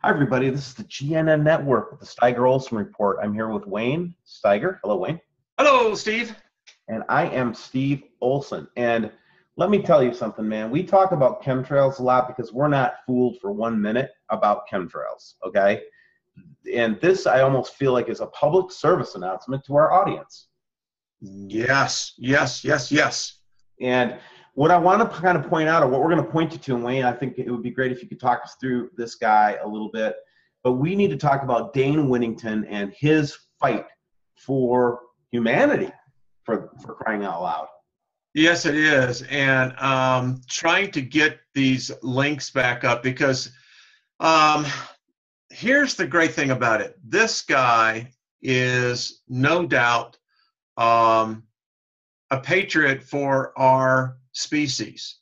Hi, everybody. This is the GNN Network with the Steiger Olson Report. I'm here with Wayne Steiger. Hello, Wayne. Hello, Steve. And I am Steve Olson. And let me tell you something, man. We talk about chemtrails a lot because we're not fooled for 1 minute about chemtrails, okay? And this, I almost feel like, is a public service announcement to our audience. Yes. And what I want to kind of point out, or what we're going to point you to, and Wayne, I think it would be great if you could talk us through this guy a little bit, but we need to talk about Dane Wigington and his fight for humanity, for crying out loud. Yes, it is. And trying to get these links back up because here's the great thing about it. This guy is no doubt a patriot for our species.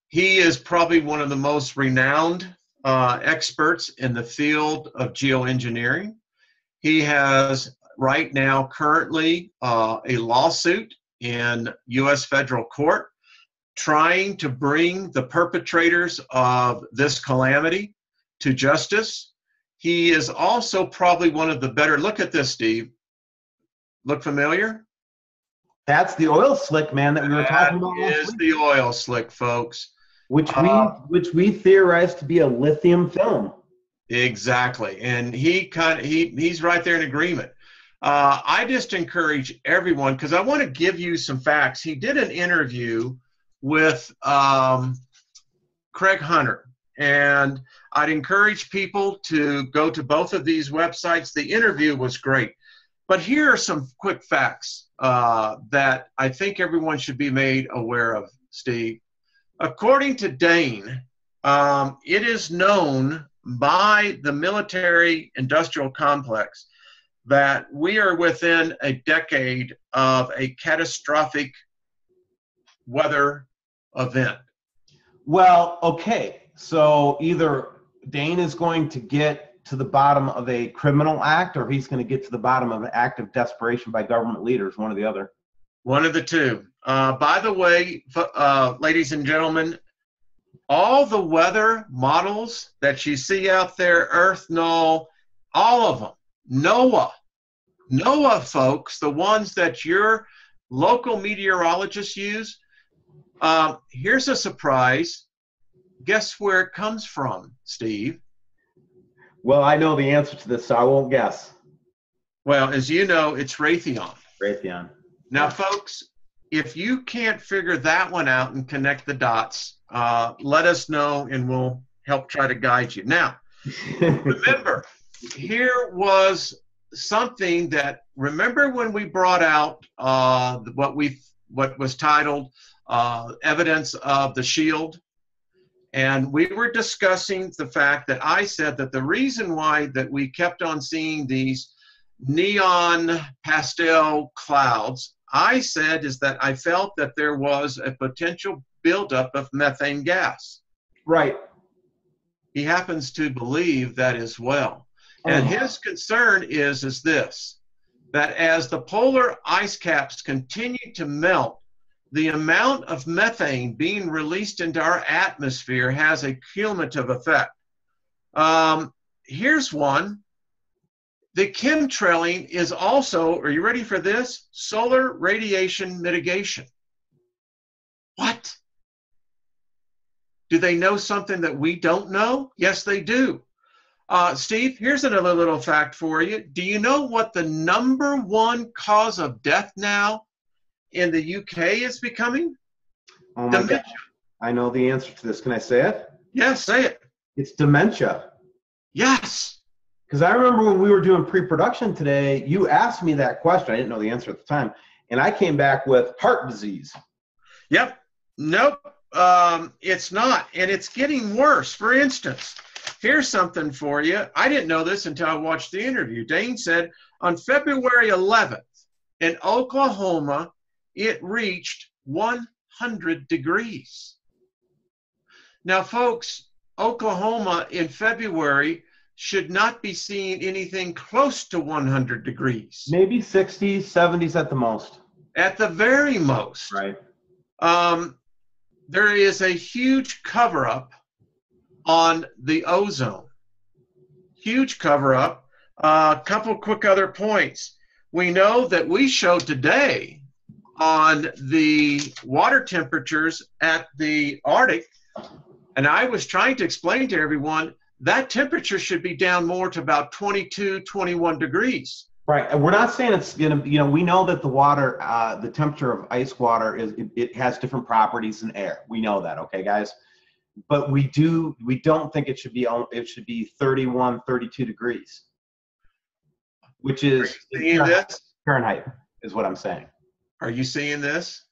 He is probably one of the most renowned experts in the field of geoengineering. He has right now currently a lawsuit in U.S. federal court trying to bring the perpetrators of this calamity to justice. He is also probably one of the better, look at this, Steve. Look familiar? That's the oil slick, man, that we were talking about last week. That is the oil slick, folks. Which we theorize to be a lithium film. Exactly, and he's right there in agreement. I just encourage everyone, because I want to give you some facts. He did an interview with Craig Hunter, and I'd encourage people to go to both of these websites. The interview was great. But here are some quick facts that I think everyone should be made aware of, Steve. According to Dane, it is known by the military-industrial complex that we are within a decade of a catastrophic weather event. Well, okay, so either Dane is going to get to the bottom of a criminal act, or he's going to get to the bottom of an act of desperation by government leaders, one or the other. One of the two. By the way, ladies and gentlemen, all the weather models that you see out there, Earth, Null, all of them, NOAA, folks, the ones that your local meteorologists use, here's a surprise. Guess where it comes from, Steve? Well, I know the answer to this, so I won't guess. Well, as you know, it's Raytheon. Raytheon. Now, folks, if you can't figure that one out and connect the dots, let us know and we'll help try to guide you. Now, remember, here was something that, remember when we brought out what was titled Evidence of the Shield? And we were discussing the fact that I said that the reason why that we kept on seeing these neon pastel clouds, I said, is that I felt that there was a potential buildup of methane gas. Right. He happens to believe that as well. And his concern is this, that as the polar ice caps continue to melt, the amount of methane being released into our atmosphere has a cumulative effect. Here's one. The chemtrailing is also, are you ready for this? Solar radiation mitigation. What? Do they know something that we don't know? Yes, they do. Steve, here's another little fact for you. Do you know what the #1 cause of death now in the UK is becoming? Oh my gosh. I know the answer to this. Can I say it? Yes, say it. It's dementia. Yes. Because I remember when we were doing pre-production today, you asked me that question. I didn't know the answer at the time. And I came back with heart disease. Yep. Nope. It's not. And it's getting worse. For instance, here's something for you. I didn't know this until I watched the interview. Dane said on February 11th in Oklahoma, it reached 100 degrees. Now, folks, Oklahoma in February should not be seeing anything close to 100 degrees. Maybe 60s, 70s at the most. At the very most. Right. There is a huge cover-up on the ozone. huge cover-up. A couple quick other points. We know that we showed today on the water temperatures at the Arctic, and I was trying to explain to everyone that temperature should be down more to about 22, 21 degrees. Right. And we're not saying it's going to, we know that the water, the temperature of ice water it has different properties than air. We know that. Okay, guys. But we don't think it should be 31, 32 degrees, which is Fahrenheit is what I'm saying. Are you seeing this?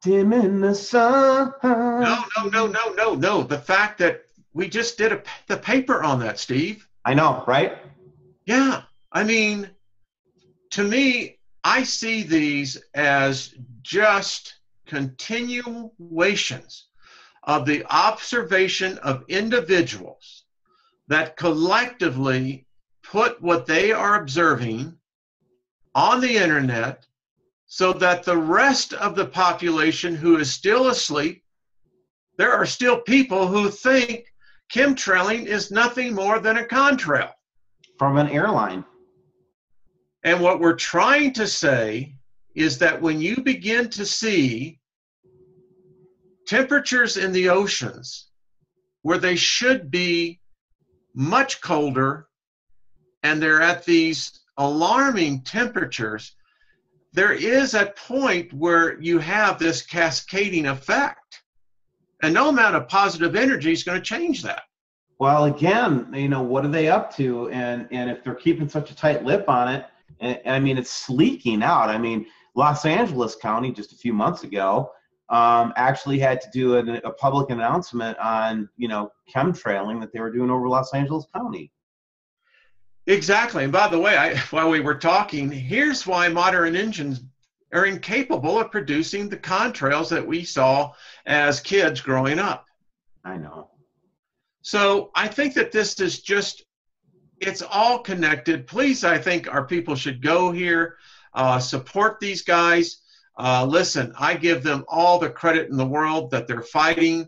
Dim in the sun. No. The fact that we just did the paper on that, Steve. I know, right? Yeah. I mean, to me, I see these as just continuations of the observation of individuals that collectively put what they are observing on the internet so that the rest of the population who is still asleep, there are still people who think chemtrailing is nothing more than a contrail. From an airline. And what we're trying to say is that when you begin to see temperatures in the oceans where they should be much colder and they're at these alarming temperatures, there is a point where you have this cascading effect. And no amount of positive energy is going to change that. Well, again, what are they up to? And if they're keeping such a tight lip on it, I mean, it's leaking out. I mean, Los Angeles County just a few months ago actually had to do a public announcement on, chemtrailing that they were doing over Los Angeles County. Exactly. And by the way, while we were talking, here's why modern engines are incapable of producing the contrails that we saw as kids growing up. I know. So I think that this is just, it's all connected. Please, I think our people should go here, support these guys. Listen, I give them all the credit in the world that they're fighting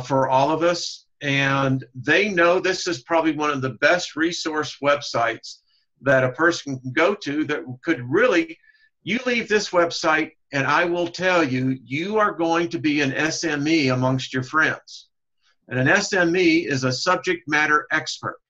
for all of us. And they know this is probably one of the best resource websites that a person can go to that could really, you leave this website and I will tell you, you are going to be an SME amongst your friends. And an SME is a subject matter expert.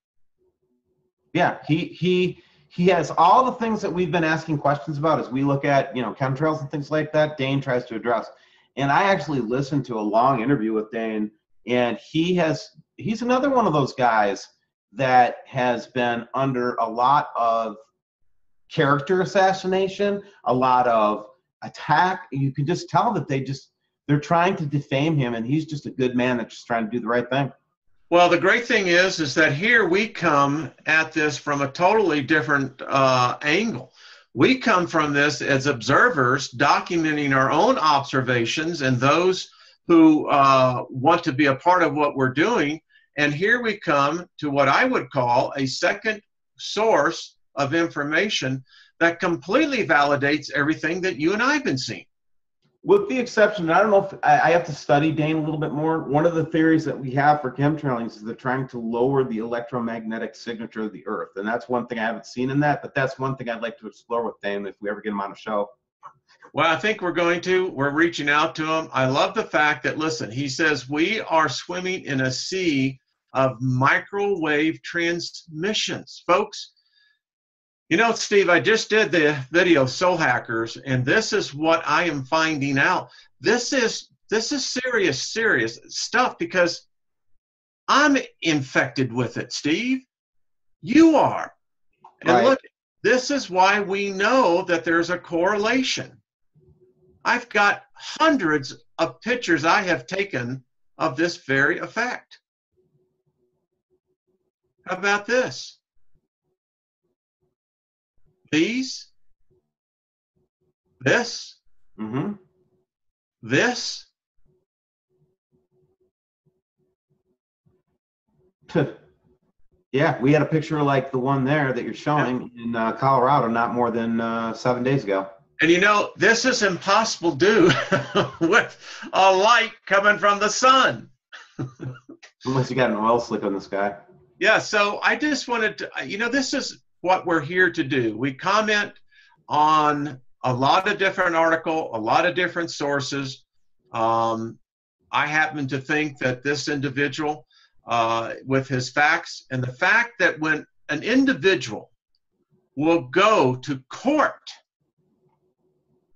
Yeah, he has all the things that we've been asking questions about as we look at, chemtrails and things like that. Dane tries to address. And I actually listened to a long interview with Dane, and he's another one of those guys that has been under a lot of character assassination, a lot of attack. You can just tell that they're trying to defame him, and he's just a good man that's just trying to do the right thing. Well, the great thing is that here we come at this from a totally different angle. We come from this as observers, documenting our own observations and those who want to be a part of what we're doing. And here we come to what I would call a second source of information that completely validates everything that you and I have been seeing. With the exception, I don't know if I have to study Dane a little bit more. One of the theories that we have for chemtrailing is they're trying to lower the electromagnetic signature of the Earth. And that's one thing I haven't seen in that, but that's one thing I'd like to explore with Dane if we ever get him on a show. Well, I think we're reaching out to him. I love the fact that, listen, he says we are swimming in a sea of microwave transmissions. Folks, Steve, I just did the video Soul Hackers, and this is what I am finding out. This is serious stuff because I'm infected with it, Steve. You are. And right. Look, this is why we know that there's a correlation. I've got hundreds of pictures I have taken of this very effect. How about this? This, mm-hmm. This. Yeah, we had a picture like the one there that you're showing in Colorado not more than 7 days ago. And this is impossible to do with a light coming from the sun. Unless you got an oil slick on the sky. Yeah, so I just wanted to, this is what we're here to do. We comment on a lot of different articles, a lot of different sources. I happen to think that this individual, with his facts, and the fact that when an individual will go to court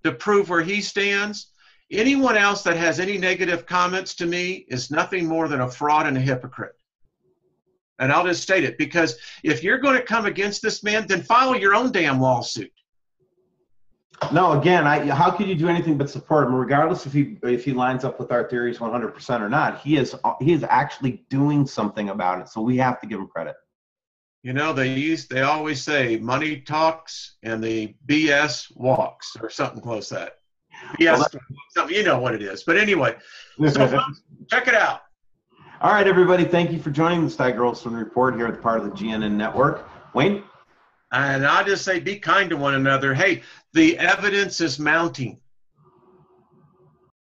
to prove where he stands, anyone else that has any negative comments to me is nothing more than a fraud and a hypocrite. And I'll just state it, because if you're going to come against this man, then file your own damn lawsuit. No, again, how could you do anything but support him, regardless if he lines up with our theories 100% or not? He is actually doing something about it, so we have to give him credit. They always say money talks and the BS walks, or something close to that. BS, you know what it is. But anyway, so check it out. All right, everybody, thank you for joining the Sty Girlson Report here at part of the GNN Network. Wayne? And I just say be kind to one another. Hey, the evidence is mounting.